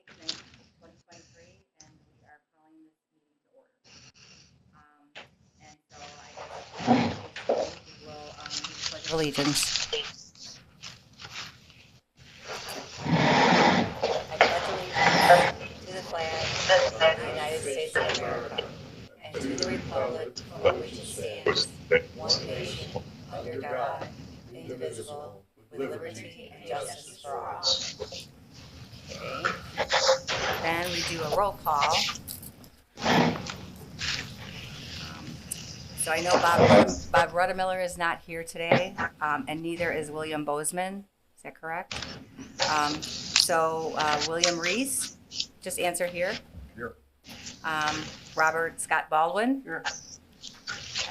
2023, and we are calling this meeting to order. And so I guess we will do the Pledge of Allegiance. I pledge allegiance to the flag of the United States of America and to the republic for which it stands, one nation, under God, indivisible, with liberty and justice for all. Okay. Then we do a roll call. So I know Bob Rudemiller is not here today, and neither is William Bozeman. Is that correct? William Reese, just answer here. Here. Robert Scott Baldwin. Here.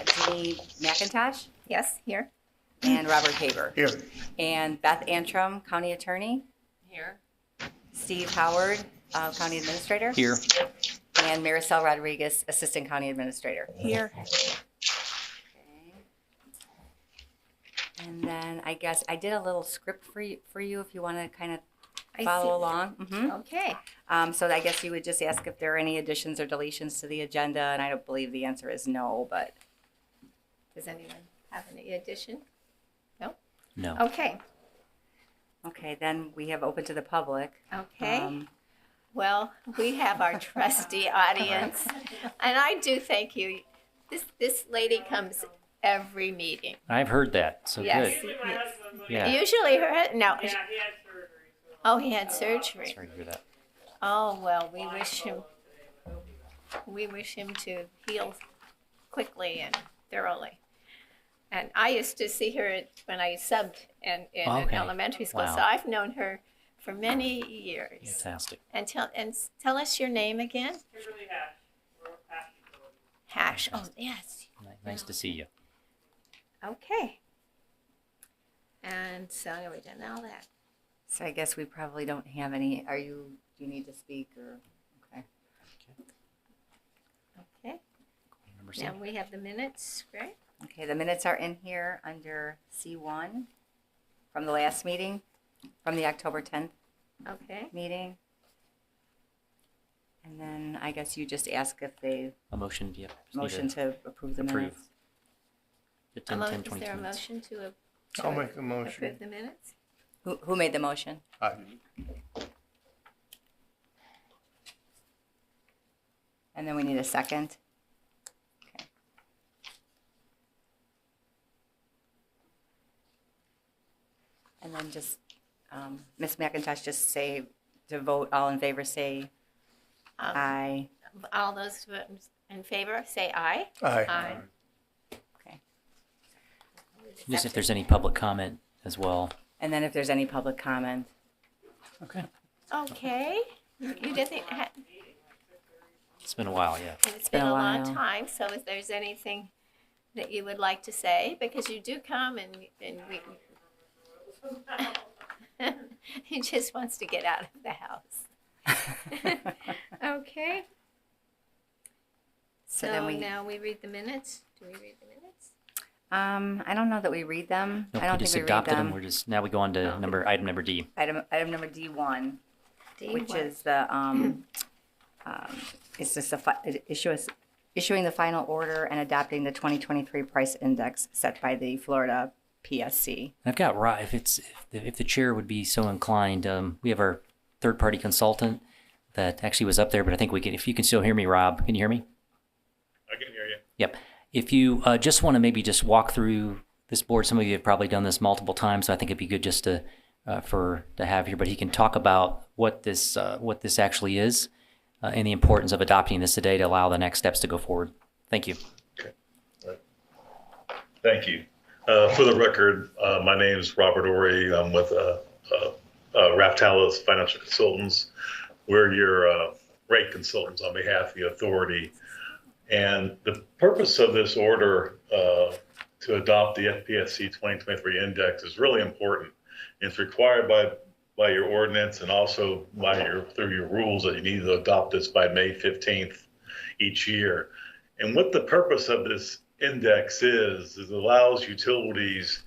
Jeannie McIntosh. Yes, here. And Robert Haber. Here. And Beth Antrim, County Attorney. Here. Steve Howard, County Administrator. Here. And Maricel Rodriguez, Assistant County Administrator. Here. Okay. And then I guess I did a little script for you if you want to kind of follow along. Mm-hmm. Okay. So I guess you would just ask if there are any additions or deletions to the agenda, and I don't believe the answer is no, but. Does anyone have any addition? No? No. Okay. Okay, then we have open to the public. Okay. Well, we have our trusty audience, and I do thank you. This lady comes every meeting. I've heard that. So Yes. good. yes. Yeah. Usually her no. Yeah, he had surgery. So Oh, he had surgery. Sorry to hear that. Oh well, we wish him to heal quickly and thoroughly. And I used to see her when I subbed in an Okay. elementary school, Wow. so I've known her for many years. Fantastic. And tell us your name again. Kimberly Hash. We're Hash Utility. Hash. Oh yes. Nice to see you. Okay. And so we've done all that. So I guess we probably don't have any, do you need to speak or, okay. Okay. Number C. Now we have the minutes, right? Okay, the minutes are in here under C1 from the last meeting, from the October 10th Okay. meeting. And then I guess you just ask if they A motion. Yep. Just need motion to approve the approve. minutes. The 10, 10, Is 22 there a minutes. motion to I'll make the motion. approve the minutes? Who made the motion? And then we need a second. Okay. And then just, Ms. McIntosh, just say, to vote, all in favor, say aye. All those in favor, say aye. Aye. Okay. Just if there's any public comment as well. And then if there's any public comment. Okay. Okay. You didn't. It's been a while, yeah. It's been a long while. time. So, if there's anything that you would like to say, because you do come and we. He just wants to get out of the house. Okay. So So then we, now we read the minutes. Do we read the minutes? I don't know that we read them. Nope, I don't we just think we read adopted them. them. We're just now we go on to item number D. Item number D1. Which D1. is the, it's just issuing the final order and adopting the 2023 price index set by the Florida PSC. I've got if the chair would be so inclined, we have our third-party consultant that actually was up there, but I think we can. If you can still hear me, Rob, can you hear me? I can hear you. Yep. If you just want to maybe just walk through this board, some of you have probably done this multiple times, so I think it'd be good just to have here. But he can talk about what this actually is and the importance of adopting this today to allow the next steps to go forward. Thank you. Okay. Right. Thank you. For the record, my name is Robert Ory. I'm with Raftalis Financial Consultants. We're your rate consultants on behalf of the authority. And the purpose of this order to adopt the FPSC 2023 index is really important. It's required by your ordinance and also through your rules that you need to adopt this by May 15th each year. And what the purpose of this index is it allows utilities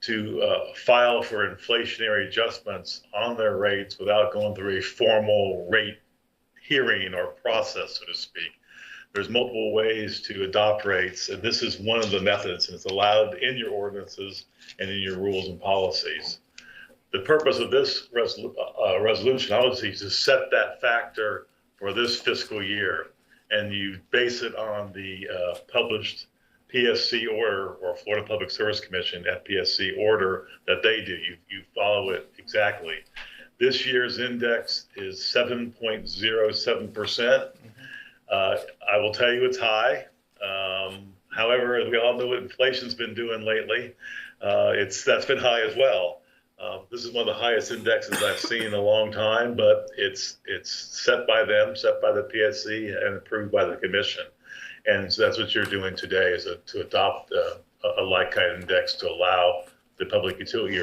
file for inflationary adjustments on their rates without going through a formal rate hearing or process, so to speak. There's multiple ways to adopt rates, and this is one of the methods, and it's allowed in your ordinances and in your rules and policies. The purpose of this resolution, obviously, is to set that factor for this fiscal year, and you base it on the published PSC order, or Florida Public Service Commission, FPSC order that they do. You follow it exactly. This year's index is 7.07%. I will tell you it's high. However, as we all know what inflation's been doing lately, that's been high as well. This is one of the highest indexes I've seen in a long time, but it's set by them, set by the PSC, and approved by the commission. And so that's what you're doing today, is to adopt a like-kind index to allow the public utility,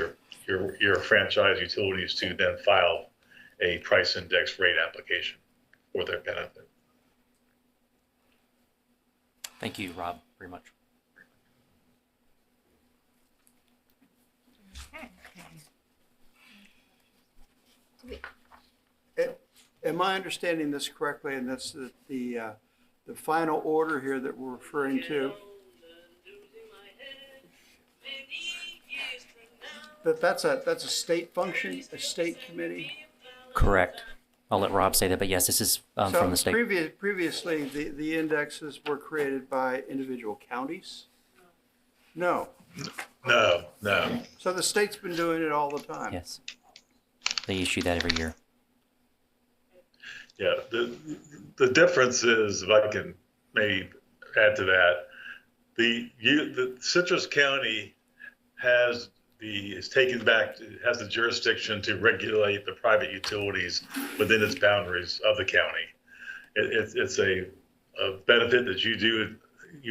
your franchise utilities, to then file a price index rate application for their benefit. Thank you, Rob, very much. Am I understanding this correctly? And that's the final order here that we're referring to. That's a state function, a state committee. Correct. I'll let Rob say that, but yes, this is from the state. Previously, the indexes were created by individual counties? No. No. So the state's been doing it all the time? Yes. They issue that every year. Yeah, the difference is, if I can maybe add to that, the Citrus County has the jurisdiction to regulate the private utilities within its boundaries of the county. It's a benefit that you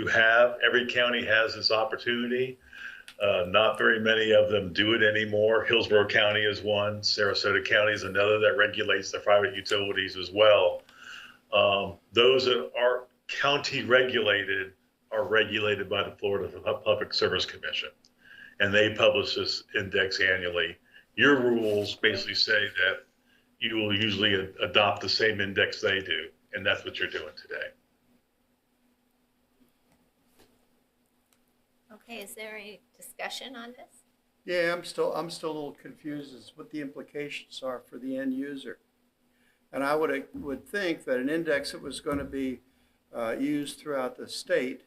have. Every county has this opportunity. Not very many of them do it anymore. Hillsborough County is one. Sarasota County is another that regulates the private utilities as well. Those that are county regulated are regulated by the Florida Public Service Commission, and they publish this index annually. Your rules basically say that you will usually adopt the same index they do, and that's what you're doing today. Okay, is there any discussion on this? Yeah, I'm still a little confused as what the implications are for the end user. And I would think that an index that was going to be used throughout the state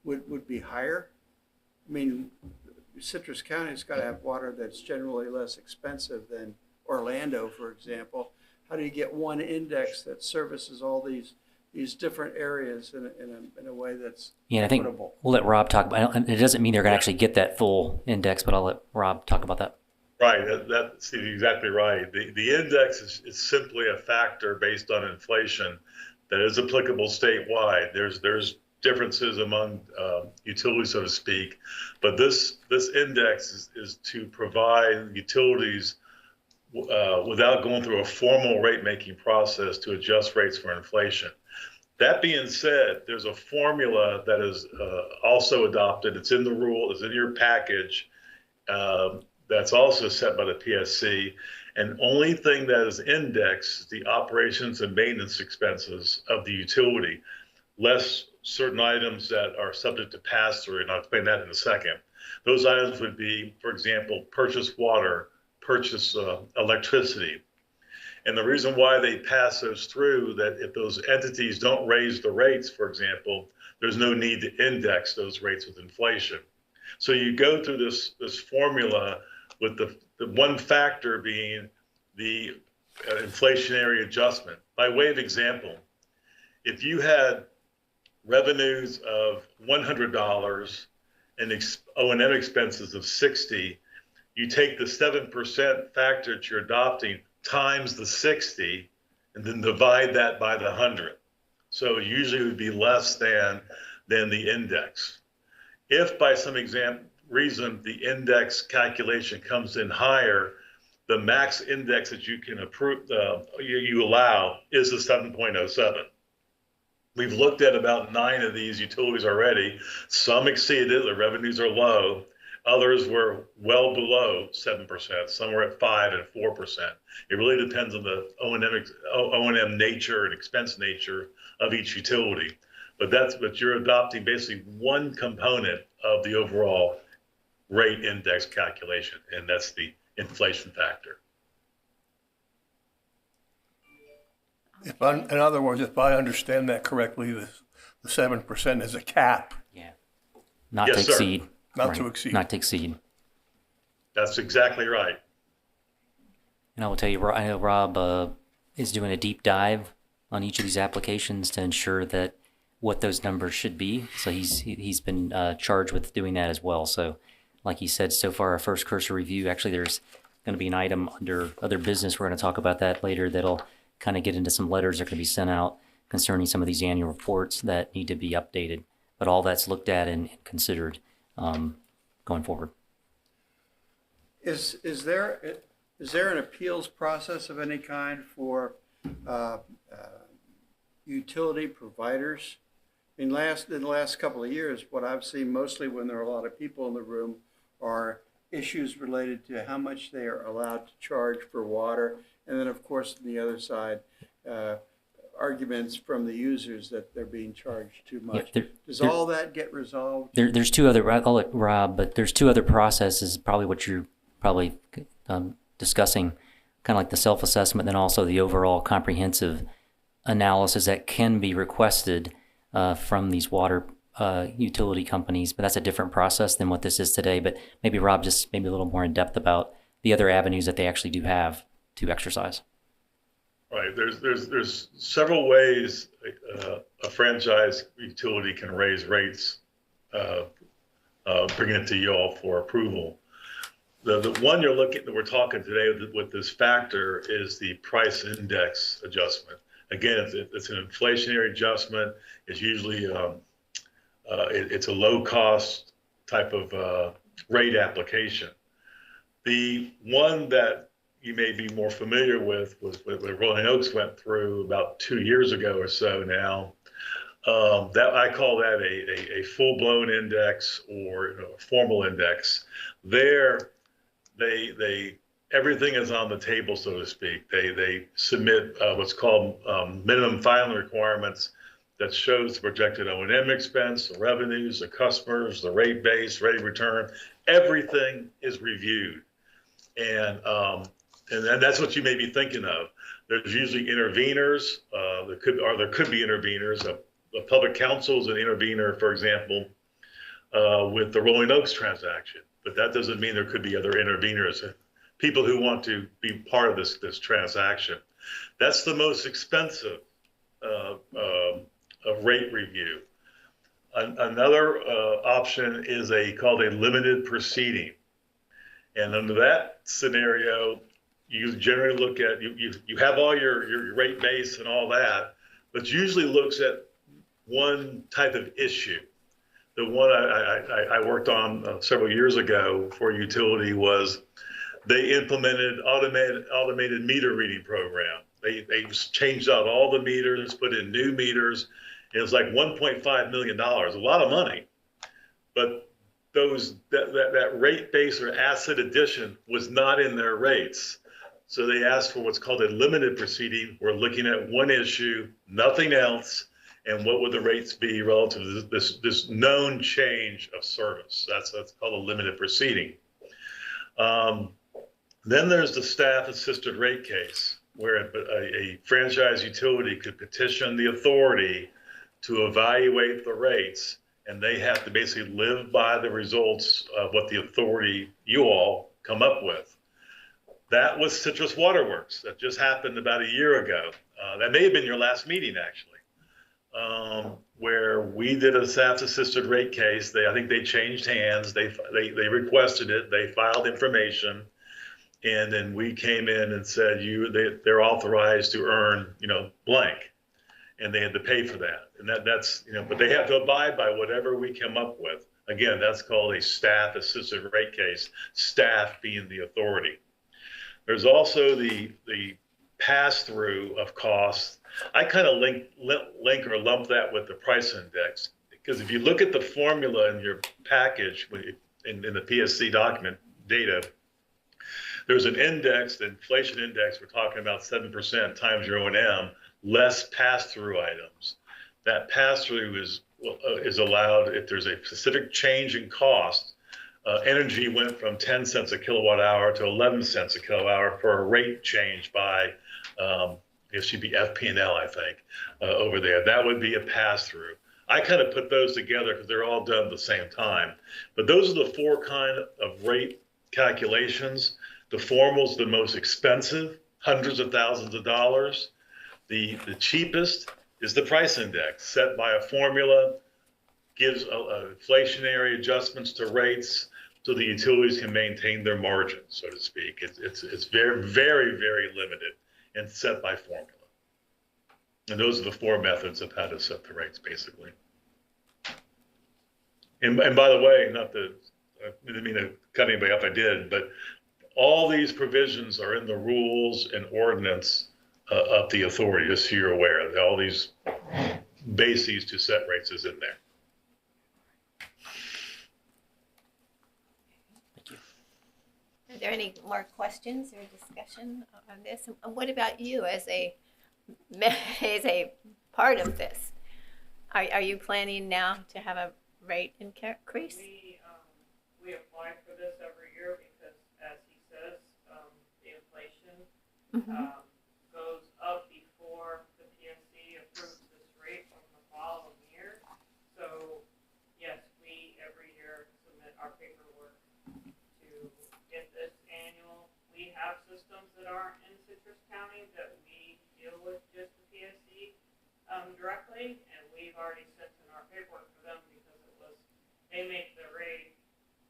would be higher. I mean, Citrus County's got to have water that's generally less expensive than Orlando, for example. How do you get one index that services all these different areas in a way that's equitable? We'll let Rob talk about it. It doesn't mean they're going to actually get that full index, but I'll let Rob talk about that. Right, that's exactly right. The index is simply a factor based on inflation that is applicable statewide. There's differences among utilities, so to speak, but this index is to provide utilities without going through a formal rate-making process to adjust rates for inflation. That being said, there's a formula that is also adopted. It's in the rule, it's in your package, that's also set by the PSC. And only thing that is indexed is the operations and maintenance expenses of the utility, less certain items that are subject to pass-through, and I'll explain that in a second. Those items would be, for example, purchase water, purchase electricity. And the reason why they pass those through, that if those entities don't raise the rates, for example, there's no need to index those rates with inflation. So you go through this formula with the one factor being the inflationary adjustment. By way of example, if you had revenues of $100 and O&M expenses of $60, you take the 7% factor that you're adopting times the 60 and then divide that by the 100. So usually it would be less than the index. If by some reason the index calculation comes in higher, the max index that you can approve, you allow is the 7.07. We've looked at about 9 of these utilities already. Some exceeded, the revenues are low, Others were well below 7%. Some were at 5 and 4%. It really depends on the O&M nature and expense nature of each utility. But you're adopting basically one component of the overall rate index calculation, and that's the inflation factor. In other words, if I understand that correctly, the 7% is a cap, Yeah. Not Yes, to sir. exceed. not Right. to exceed. Not to exceed. That's exactly right. And I will tell you, I know Rob is doing a deep dive on each of these applications to ensure that what those numbers should be. So he's been charged with doing that as well. So, like he said, so far our first cursory review. Actually, there's going to be an item under other business. We're going to talk about that later. That'll kind of get into some letters that are going to be sent out concerning some of these annual reports that need to be updated. But all that's looked at and considered going forward. Is there an appeals process of any kind for utility providers? In the last couple of years, what I've seen mostly when there are a lot of people in the room are issues related to how much they are allowed to charge for water, and then of course on the other side, arguments from the users that they're being charged too much. Does all that get resolved? There's two other. I'll let Rob, but there's two other processes. Probably what you're probably discussing, kind of like the self-assessment, then also the overall comprehensive analysis that can be requested from these water utility companies. But that's a different process than what this is today. But maybe Rob, just maybe a little more in depth about the other avenues that they actually do have to exercise. Right. There's several ways a franchise utility can raise rates, bringing it to you all for approval. The one we're talking today with this factor is the price index adjustment. Again, it's an inflationary adjustment. It's usually it's a low cost type of rate application. The one that you may be more familiar with was what Rolling Oaks went through about 2 years ago or so now. That I call that a full-blown index or a formal index. There, they everything is on the table, so to speak. They submit what's called minimum filing requirements that shows the projected O&M expense, the revenues, the customers, the rate base, rate of return. Everything is reviewed, and that's what you may be thinking of. There's usually interveners. There could be interveners. The public counsel is an intervener, for example, with the Rolling Oaks transaction. But that doesn't mean there could be other interveners, people who want to be part of this transaction. That's the most expensive rate review. Another option is called a limited proceeding. And under that scenario, you generally look at, you have all your rate base and all that, but usually looks at one type of issue. The one I worked on several years ago for a utility was they implemented automated meter reading program. They changed out all the meters, put in new meters. It was like $1.5 million, a lot of money. But that rate base or asset addition was not in their rates. So they asked for what's called a limited proceeding. We're looking at one issue, nothing else, and what would the rates be relative to this known change of service. That's called a limited proceeding. Then there's the staff assisted rate case, where a franchise utility could petition the authority to evaluate the rates, and they have to basically live by the results of what the authority, you all, come up with. That was Citrus Waterworks. That just happened about a year ago. That may have been your last meeting, actually, where we did a staff-assisted rate case. I think they changed hands. They requested it. They filed information, and then we came in and said they're authorized to earn blank, and they had to pay for that. And that's but they have to abide by whatever we come up with. Again, that's called a staff-assisted rate case. Staff being the authority. There's also the pass-through of costs. I kind of link or lump that with the price index, because if you look at the formula in your package, in the PSC document data, there's an index, the inflation index, we're talking about 7% times your O&M, less pass-through items. That pass-through is allowed if there's a specific change in cost. Energy went from 10 cents a kilowatt hour to 11 cents a kilowatt hour for a rate change by, it should be FP&L, I think, over there. That would be a pass-through. I kind of put those together because they're all done at the same time. But those are the four kind of rate calculations. The formal's the most expensive, hundreds of thousands of dollars. The cheapest is the price index set by a formula, gives inflationary adjustments to rates so the utilities can maintain their margins, so to speak. It's very, very, very limited and set by formula. And those are the four methods of how to set the rates, basically. And by the way, I didn't mean to cut anybody off, I did, but all these provisions are in the rules and ordinance of the authority, just so you're aware. All these bases to set rates is in there. Are there any more questions or discussion on this? And what about you as a part of this? Are you planning now to have a rate increase? We apply for this every year because, as he says, the inflation goes up before the PSC approves this rate from the following year. So, yes, we every year submit our paperwork to get this annual. We have systems that aren't in Citrus County that we deal with just the PSC directly, and we've already sent in our paperwork for them because they make the rate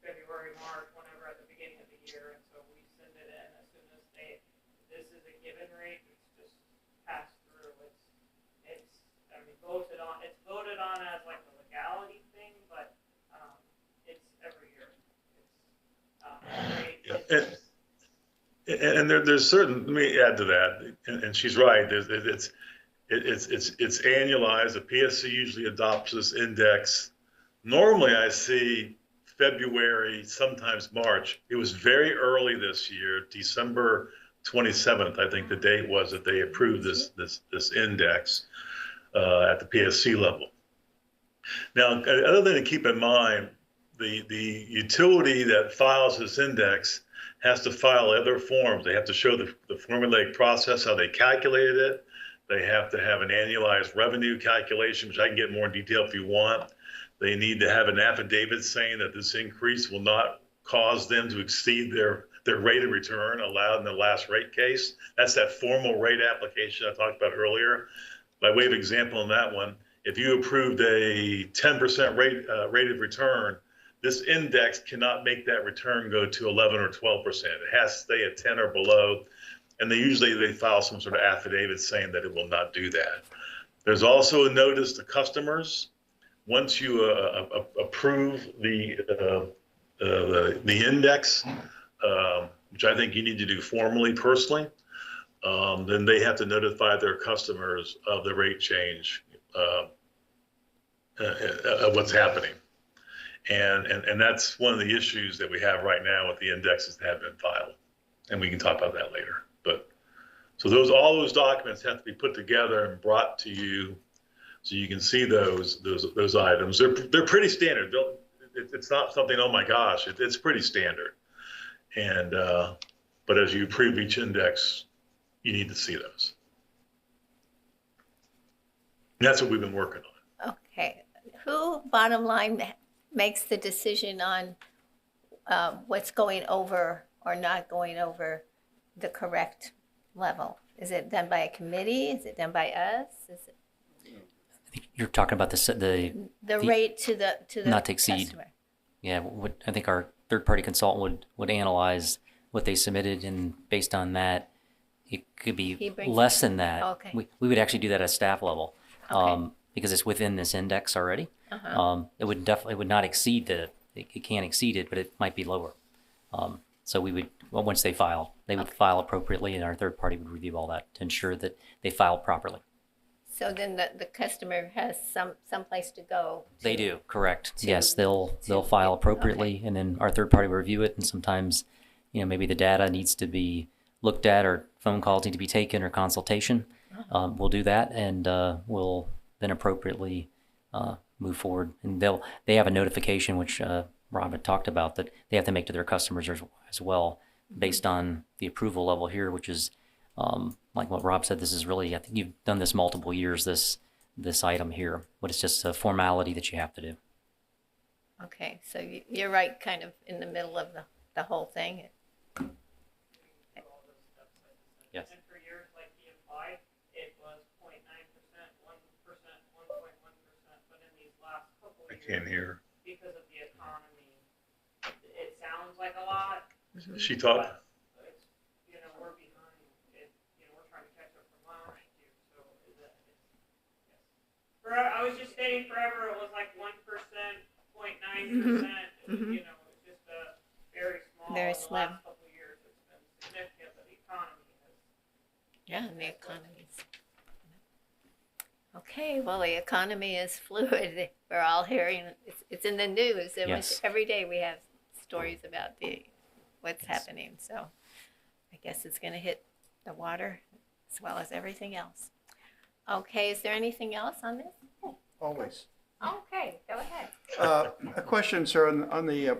February, March, whenever at the beginning of the year, and so we send it in as soon as this is a given rate, it's just passed through. It's voted on. It's voted on as like a legality thing, but it's every year. And there's certain. Let me add to that, and she's right. It's annualized. The PSC usually adopts this index. Normally, I see February, sometimes March. It was very early this year, December 27th, I think the date was that they approved this index at the PSC level. Now, other thing to keep in mind, the utility that files this index has to file other forms. They have to show the formulaic process, how they calculated it. They have to have an annualized revenue calculation, which I can get more in detail if you want. They need to have an affidavit saying that this increase will not cause them to exceed their rate of return allowed in the last rate case. That's that formal rate application I talked about earlier. By way of example on that one, if you approved a 10% rate of return, this index cannot make that return go to 11 or 12%. It has to stay at 10 or below. And they file some sort of affidavit saying that it will not do that. There's also a notice to customers. Once you approve the index, which I think you need to do formally personally, then they have to notify their customers of the rate change of what's happening. And that's one of the issues that we have right now with the indexes that have been filed. And we can talk about that later. But so all those documents have to be put together and brought to you so you can see those items. They're pretty standard. It's not something, oh my gosh, it's pretty standard. And but as you approve each index, you need to see those. And that's what we've been working on. Okay. Who, bottom line, makes the decision on what's going over or not going over the correct level? Is it done by a committee? Is it done by us? Is it You're talking about the rate to the not to exceed. customer? Yeah, I think our third-party consultant would analyze what they submitted, and based on that, it could be less than that. Okay. We would actually do that at staff level, Okay. because it's within this index already. Uh-huh. It would not exceed it can't exceed it, but it might be lower. So we would, once they file, they would file appropriately, and our third party would review all that to ensure that they filed properly. So then the customer has some place to go. They do, correct. to- Yes, they'll to- file appropriately, okay. and then our third party will review it. And sometimes, maybe the data needs to be looked at, or phone calls need to be taken, or consultation. We'll do that, and we'll then appropriately move forward. And they have a notification, which Rob had talked about, that they have to make to their customers as well, based on the approval level here, which is like what Rob said. This is really, I think you've done this multiple years. This item here, but it's just a formality that you have to do. Okay, so you're right, kind of in the middle of the whole thing. Yes. And for years like he implied, it was 0.9%, 1%, 1.1%, but in these last couple of I years. can't hear. Because of the economy, it sounds like a lot, She talked. but it's, we're behind. We're trying to catch up from last year, so yes. I was just stating forever, it was like 1%, 0.9%, it's just very small. Very In the slim. last couple of years, it's been significant, but the economy has. Yeah, and the economy's. Okay, well, the economy is fluid. We're all hearing, it's in the news. Yes. Every day we have stories about what's happening. So I guess it's going to hit the water as well as everything else. Okay, is there anything else on this? Always. Okay, go ahead. A question, sir, on the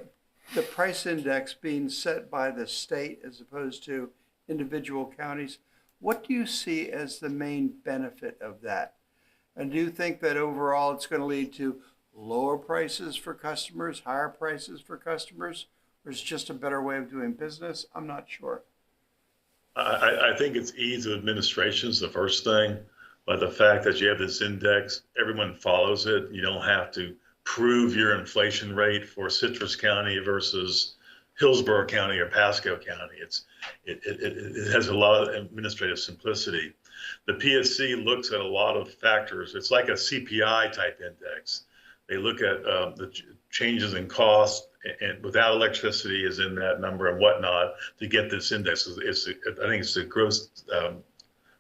price index being set by the state as opposed to individual counties. What do you see as the main benefit of that? And do you think that overall it's going to lead to lower prices for customers, higher prices for customers, or is it just a better way of doing business? I'm not sure. I think it's ease of administration is the first thing, but the fact that you have this index, everyone follows it. You don't have to prove your inflation rate for Citrus County versus Hillsborough County or Pasco County. It has a lot of administrative simplicity. The PSC looks at a lot of factors. It's like a CPI type index. They look at the changes in cost, and without electricity is in that number and whatnot to get this index. I think it's the gross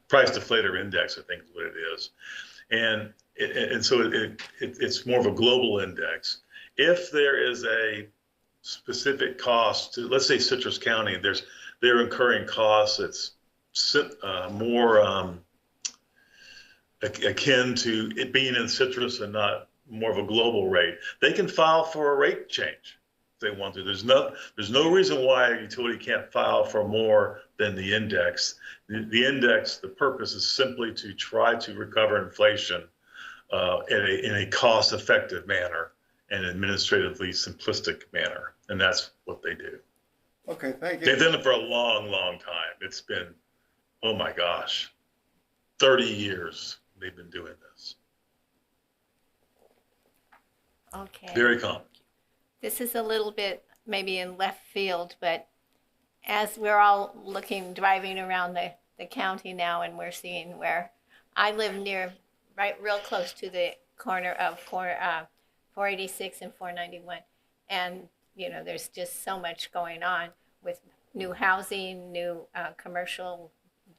price deflator index, I think is what it is. And so it's more of a global index. If there is a specific cost to, let's say Citrus County, they're incurring costs that's more akin to it being in Citrus and not more of a global rate, they can file for a rate change if they want to. There's no reason why a utility can't file for more than the index. The index, the purpose is simply to try to recover inflation in a cost-effective manner and administratively simplistic manner, and that's what they do. Okay, thank you. They've done it for a long, long time. It's been, oh my gosh, 30 years they've been doing this. Okay. Very complicated. This is a little bit maybe in left field, but as we're all driving around the county now, and we're seeing where I live right real close to the corner of 486 and 491. And, there's just so much going on with new housing, new commercial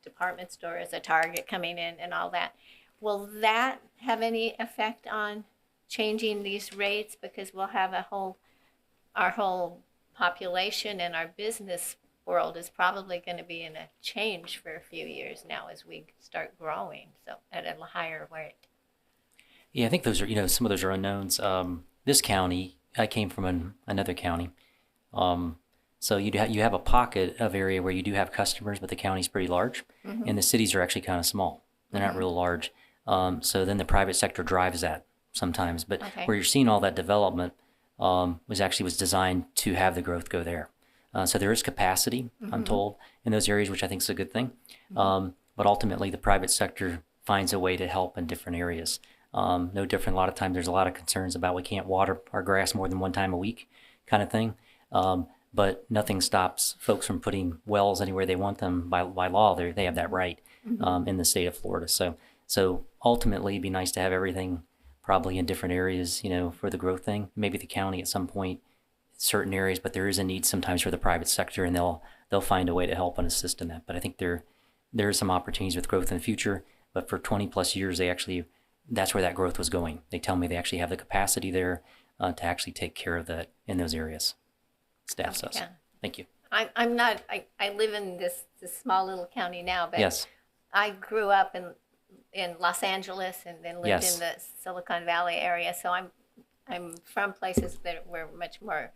department stores, a Target coming in and all that. Will that have any effect on changing these rates? Because we'll have our whole population and our business world is probably going to be in a change for a few years now as we start growing, so at a higher rate. Yeah, I think those are, some of those are unknowns. This county, I came from another county. So you have a pocket of area where you do have customers, but the county's pretty large, and the cities are actually kind of small. They're not real large. So then the private sector drives that sometimes. But where you're seeing all that development was designed to have the growth go there. So there is capacity, I'm told, in those areas, which I think is a good thing. But ultimately, the private sector finds a way to help in different areas. No different. A lot of times there's a lot of concerns about we can't water our grass more than one time a week kind of thing. But nothing stops folks from putting wells anywhere they want them by law. They have that right in the state of Florida. So ultimately, it'd be nice to have everything probably in different areas, for the growth thing. Maybe the county at some point, certain areas, but there is a need sometimes for the private sector, and they'll find a way to help and assist in that. But I think there are some opportunities with growth in the future. but for 20 plus years, that's where that growth was going. They tell me they actually have the capacity there to actually take care of that in those areas. Staff says. Yeah. Thank you. I'm not, I live in this small little county now, but Yes. I grew up in Los Angeles and then lived Yes. in the Silicon Valley area. So I'm from places that were much more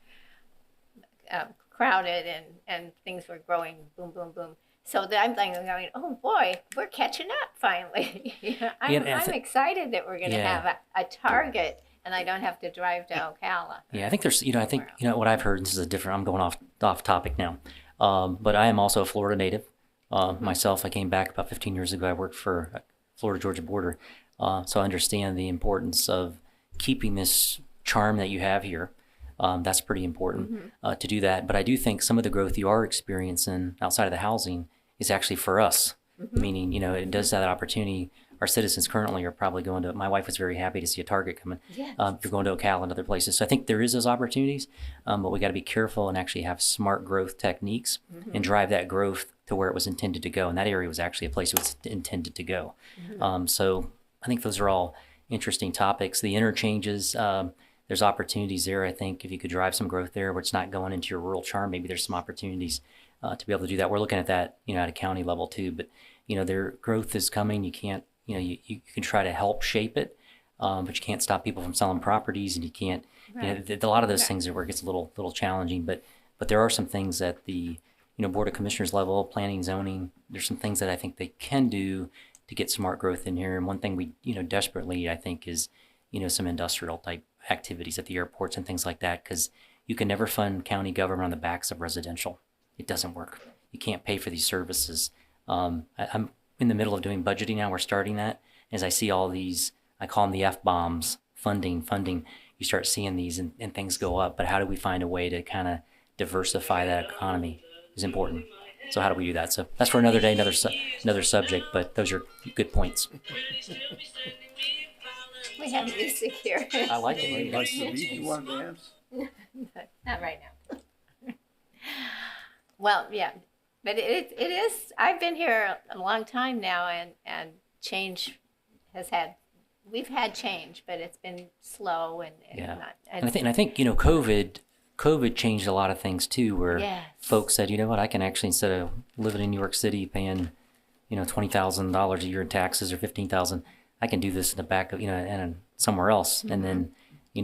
crowded and things were growing boom, boom, boom. So I'm going, oh boy, we're catching up finally. I'm excited that we're going to Yeah. have a target and I don't have to drive to Ocala. Yeah, I think there's, I think, what I've heard, this is I'm going off topic now, but I am also a Florida native. Myself, I came back about 15 years ago. I worked for Florida-Georgia border, so I understand the importance of keeping this charm that you have here. That's pretty important to do that. But I do think some of the growth you are experiencing outside of the housing is actually for us, meaning, it does have that opportunity. Our citizens currently are probably going to, my wife was very happy to see a Target coming. Yes. You're going to Ocala and other places. So I think there is those opportunities, but we got to be careful and actually have smart growth techniques and drive that growth to where it was intended to go. And that area was actually a place it was intended to go. So I think those are all interesting topics. The interchanges, there's opportunities there. I think if you could drive some growth there where it's not going into your rural charm, maybe there's some opportunities to be able to do that. We're looking at that, at a county level too, but their growth is coming. You can't, you can try to help shape it, but you can't stop people from selling properties, and you can't, a lot of those things are where it gets a little challenging, but there are some things at the, Board of Commissioners level, planning, zoning, there's some things that I think they can do to get smart growth in here. And one thing we, desperately, I think is, some industrial type activities at the airports and things like that, because you can never fund county government on the backs of residential. It doesn't work. You can't pay for these services. I'm in the middle of doing budgeting now. We're starting that. As I see all these, I call them the F-bombs, funding, you start seeing these and things go up. But how do we find a way to kind of diversify that economy is important. So how do we do that? So that's for another day, another subject, but those are good points. We have music here. I like it. I'd like to be- You want to dance? Not right now. Well, yeah, but it is, I've been here a long time now and change we've had change, but it's been slow and Yeah. not. And I think COVID changed a lot of things too, where Yes. folks said, you know what, I can actually, instead of living in New York City paying, $20,000 a year in taxes or $15,000, I can do this in the back of, and somewhere else. And then,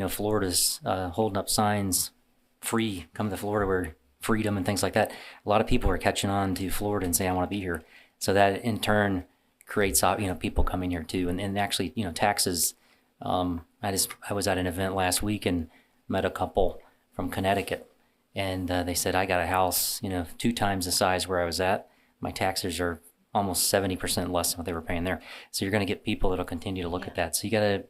Florida's holding up signs, free, come to Florida where freedom and things like that. A lot of people are catching on to Florida and say, I want to be here. So that in turn creates, people coming here too. And actually, taxes, I was at an event last week and met a couple from Connecticut, and they said, I got a house, 2 times the size where I was at. My taxes are almost 70% less than what they were paying there. So you're going to get people that'll continue to look at that. So you got to,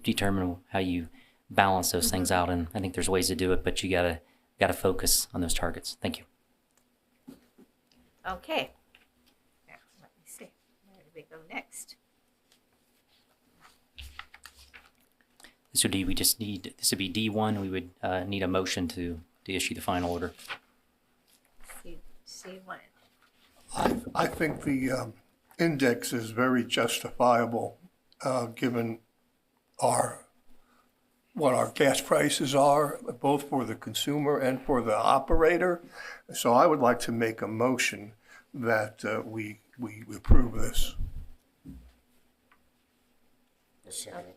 determine how you balance those things out. And I think there's ways to do it, but you got to focus on those targets. Thank you. Okay. Now, let me see. Where do we go next? This would be D1. We would need a motion to issue the final order. C1. I think the index is very justifiable, given what our gas prices are, both for the consumer and for the operator. So I would like to make a motion that we approve this. Okay,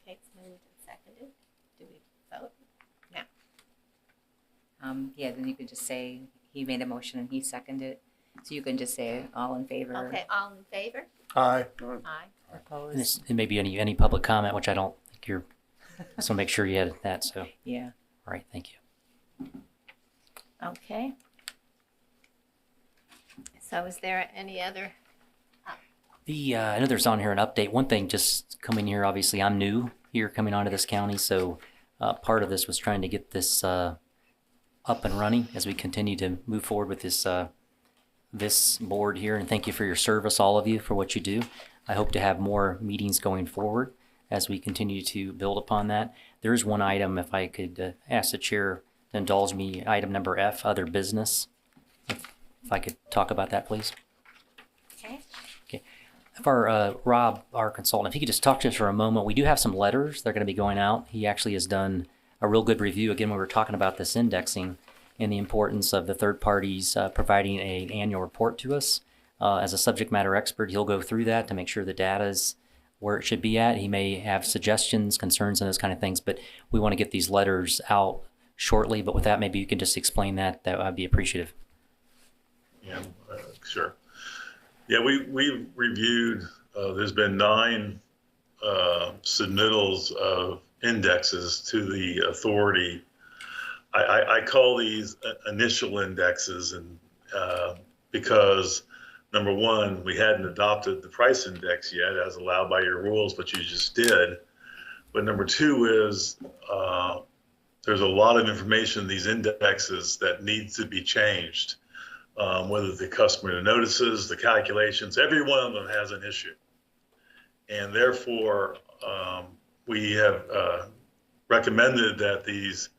it's moved and seconded. Do we vote? No. Yeah, then you could just say he made a motion and he seconded it. So you can just say all in favor. Okay, all in favor? Aye. Aye. Opposed. And maybe any public comment, which I don't think you're, so make sure you edit that. So, Yeah. all right, thank you. Okay. So is there any other? I know there's on here an update. One thing just coming here, obviously I'm new here coming onto this county. So part of this was trying to get this up and running as we continue to move forward with this board here. And thank you for your service, all of you, for what you do. I hope to have more meetings going forward as we continue to build upon that. There is one item, if I could ask the chair to indulge me, item number F, other business. If I could talk about that, please. Okay. Okay. If our Rob, our consultant, if he could just talk to us for a moment, we do have some letters that are going to be going out. He actually has done a real good review. Again, we were talking about this indexing and the importance of the third parties providing an annual report to us. As a subject matter expert, he'll go through that to make sure the data is where it should be at. He may have suggestions, concerns, and those kind of things, but we want to get these letters out shortly. But with that, maybe you can just explain that. That would be appreciative. Yeah, sure. Yeah, we reviewed, there's been 9 submittals of indexes to the authority. I call these initial indexes, and because number one, we hadn't adopted the price index yet as allowed by your rules, but you just did. But number two is there's a lot of information in these indexes that needs to be changed. Whether the customer notices, the calculations, every one of them has an issue. And therefore, we have recommended that these,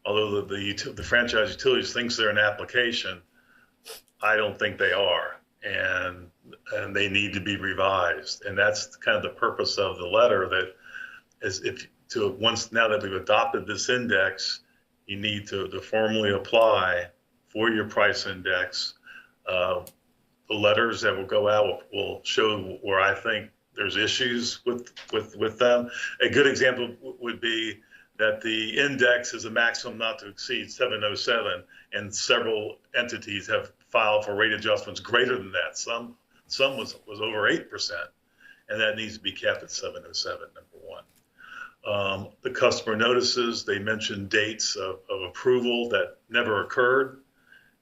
although the franchise utilities thinks they're an application, I don't think they are. And they need to be revised. And that's kind of the purpose of the letter, that is, once now that we've adopted this index, you need to formally apply for your price index. The letters that will go out will show where I think there's issues with them. A good example would be that the index is a maximum not to exceed 707, and several entities have filed for rate adjustments greater than that. Some was over 8%, and that needs to be kept at 707, number one. The customer notices, they mention dates of approval that never occurred.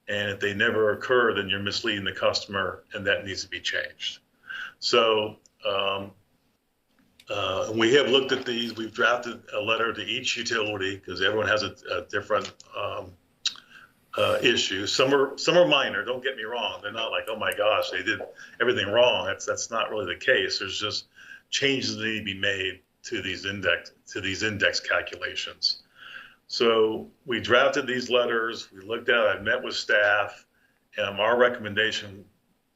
And if they never occur, then you're misleading the customer, and that needs to be changed. So we have looked at these. We've drafted a letter to each utility because everyone has a different issue. Some are minor. Don't get me wrong. They're not like, oh my gosh, they did everything wrong. That's not really the case. There's just changes that need to be made to these index calculations. So we drafted these letters, we looked at it, I met with staff, and our recommendation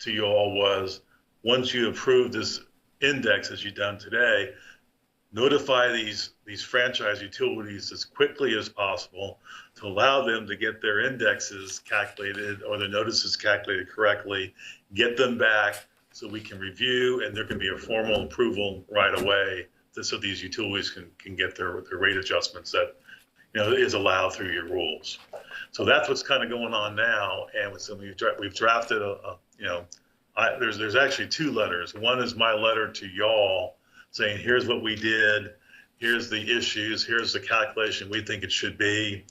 to you all was, once you approve this index as you've done today, notify these franchise utilities as quickly as possible to allow them to get their indexes calculated or their notices calculated correctly, get them back so we can review, and there can be a formal approval right away so these utilities can get their rate adjustments that is allowed through your rules. So that's what's kind of going on now. And so we've drafted there's actually 2 letters. One is my letter to y'all saying, here's what we did, here's the issues, here's the calculation we think it should be.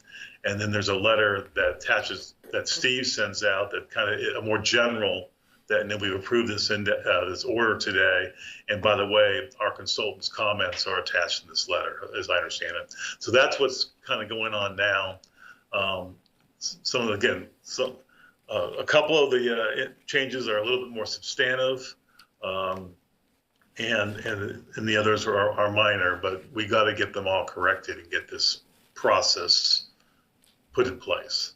And then there's a letter that Steve sends out that kind of a more general, and then we've approved this order today. And by the way, our consultant's comments are attached in this letter, as I understand it. So that's what's kind of going on now. A couple of the changes are a little bit more substantive, and the others are minor. But we got to get them all corrected and get this process put in place.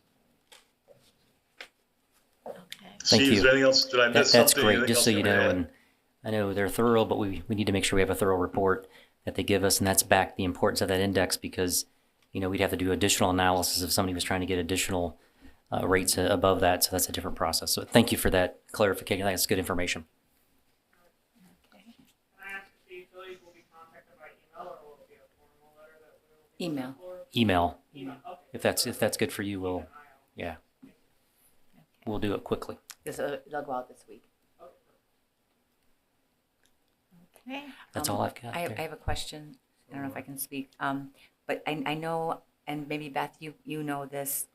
Thank Steve, you. is there anything else? Did I miss That's something? great. Anything Just else so you you wanna know, add? and I know they're thorough, but we need to make sure we have a thorough report that they give us, and that's back the importance of that index, because we'd have to do additional analysis if somebody was trying to get additional rates above that. So that's a different process. So thank you for that clarification. I think that's good information. Can I ask if the utilities will be contacted by email, or will it be a formal letter that we'll be Email. for? Email. Email, okay. If that's good for you, we'll do it quickly. It'll go out this week. Okay. That's all I've got. I have a question. I don't know if I can speak. But I know, and maybe Beth, you know this.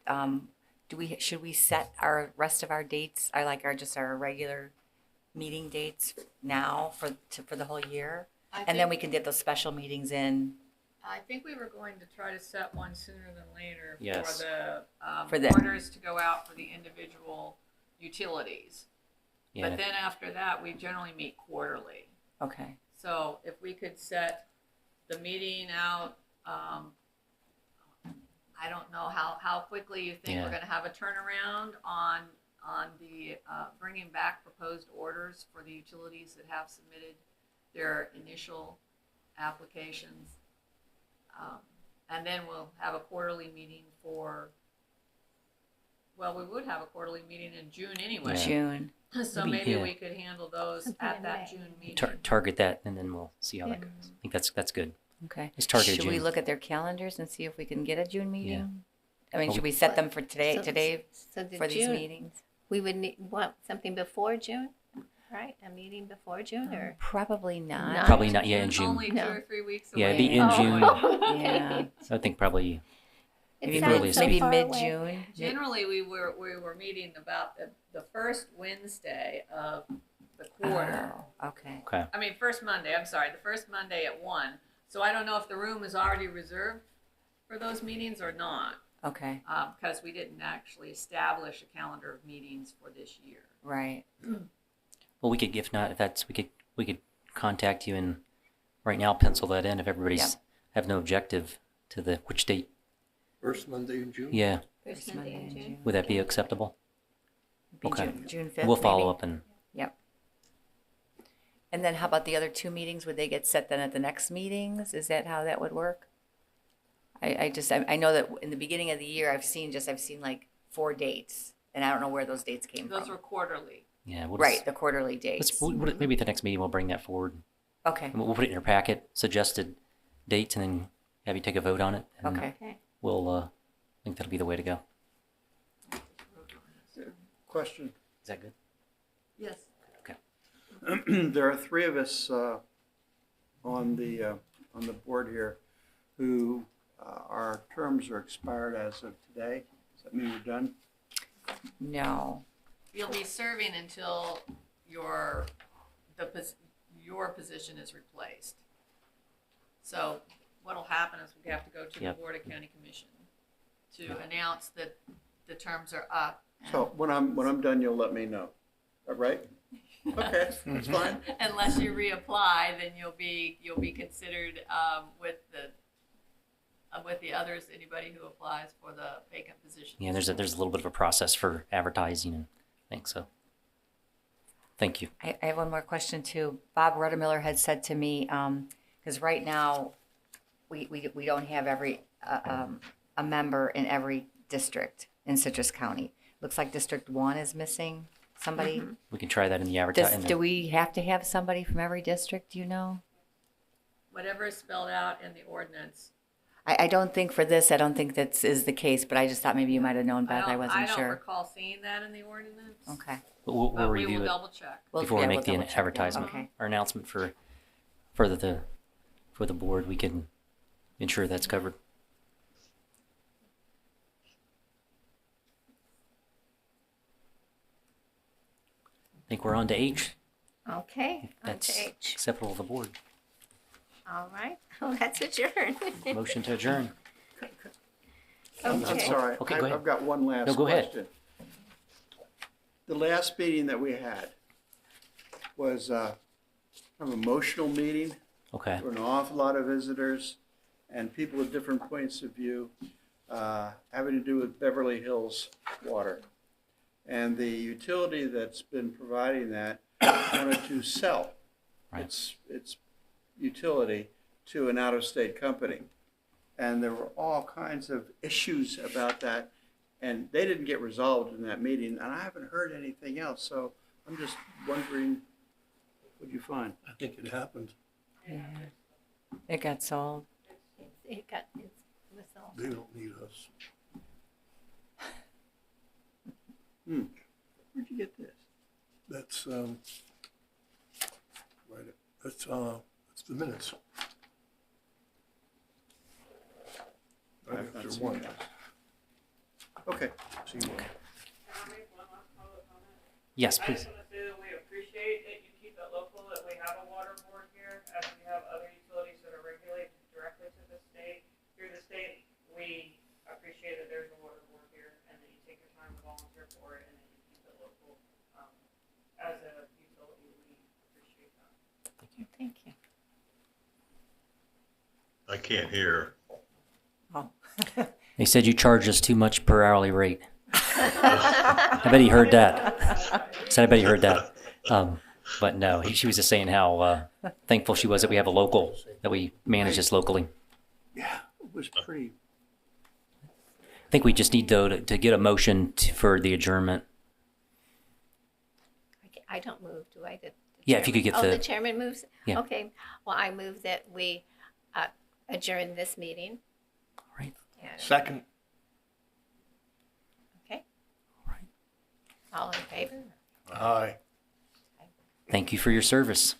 Should we set our rest of our dates, our regular meeting dates now for the whole year, and then we can get those special meetings in? I think we were going to try to set one sooner than later Yes. for the orders to go out for the individual utilities. Yeah. But then after that, we generally meet quarterly. Okay. So if we could set the meeting out, I don't know how quickly you think we're Yeah. going to have a turnaround on on the, bringing back proposed orders for the utilities that have submitted their initial applications. And then we'll have a quarterly meeting we would have a quarterly meeting in June anyway. June. So Maybe, maybe yeah. we could handle those Something at in that May. June meeting. Target that, and then we'll see how that Yeah. goes. I think that's good. Okay. Let's target Should we June. look at their calendars and see if we can get a June meeting? I mean, Well, should we set them for today So the for these June, meetings? we would want something before June, right? A meeting before June or? Probably not. Not- Probably not yet in June's June. Only 2 No. or 3 weeks away. Yeah, it'd be in June. Yeah. I think probably It Maybe, sounds earliest so maybe far away. mid-June. Generally, we were meeting about the first Wednesday of the quarter. Oh, okay. okay. I mean, first Monday, I'm sorry, the first Monday at 1. So I don't know if the room is already reserved for those meetings or not, Okay. because we didn't actually establish a calendar of meetings for this year. Right. Well, we could, if not, if that's we could contact you and right now pencil that in if everybody's have no objective to the which date. First Monday in June? Yeah, First Monday in June. would that be acceptable? Be Okay. June 5th. We'll follow maybe? up and Yep. And then how about the other 2 meetings? Would they get set then at the next meetings? Is that how that would work? I know that in the beginning of the year, I've seen like 4 dates, and I don't know where those dates came Those from. were quarterly. yeah, we'll Right, just- the quarterly dates. maybe at the next meeting we'll bring that forward. Okay, And we'll put it in your packet, suggested dates, and then have you take a vote on it. And okay. Okay. We'll I think that'll be the way to go. Question. Is that good? Yes. There are 3 of us on the board here who our terms are expired as of today. Does that mean we're done? No. You'll be serving until your position is replaced. So what'll happen is we have to go to the Yep. Board of County Commission to announce that the terms are up. So when I'm done, you'll let me know. Is that right? Okay, that's fine. Unless you reapply, then you'll be considered with the others, anybody who applies for the vacant position. Yeah, there's a little bit of a process for advertising and things. So, thank you. I have one more question too. Bob Ruddermiller had said to me, because right now, we don't have a member in every district in Citrus County. Looks like District 1 is missing somebody. We can try that in the advertising. Do we have to have somebody from every district, do you know? Whatever is spelled out in the ordinance. I don't think for this, I don't think that is the case, but I just thought maybe you might have known, Beth. I I wasn't don't sure. recall seeing that in the ordinance. Okay. We'll But we review will it double check. before we we'll make the double check. advertisement Okay. or announcement for the board. We can ensure that's covered. I think we're on to H. Okay, on That's to H. acceptable to the board. All right, well, that's adjourned. Motion to adjourn. I'm Okay. sorry. Okay, go ahead. I've got one last No, go ahead. question. The last meeting that we had was kind of an emotional meeting. Okay. There were an awful lot of visitors and people with different points of view having to do with Beverly Hills water. And the utility that's been providing that wanted to sell Right. its utility to an out-of-state company. And there were all kinds of issues about that, and they didn't get resolved in that meeting, and I haven't heard anything else, so I'm just wondering, what'd you find? I think it happened. Yeah. It got sold. It was all. They don't need us. Where'd you get this? That's, right, that's the minutes. Right I've not after seen 1. those. Okay. See one. Can I make one last public comment? Yes, I please. just want to say that we appreciate that you keep it local, that we have a water board here, as we have other utilities that are regulated directly to the state. Through the state, we appreciate that there's a water board here, and that you take your time to volunteer for it, and that you keep it local. As a utility, we appreciate that. Thank you. I can't hear. Oh. They said you charge us too much per hourly rate. I bet he heard that. Said I bet he heard that. But no, she was just saying how thankful she was that we have a local, that we manage this locally. Yeah, it was pretty, I think we just need, though, to get a motion for the adjournment. I don't move, do I? The Yeah, if you could get chairman- the- Oh, the chairman moves? Yeah. Okay, well, I move that we adjourn this meeting. All right. And- Second. Okay. All in favor? Aye. Thank you for your service.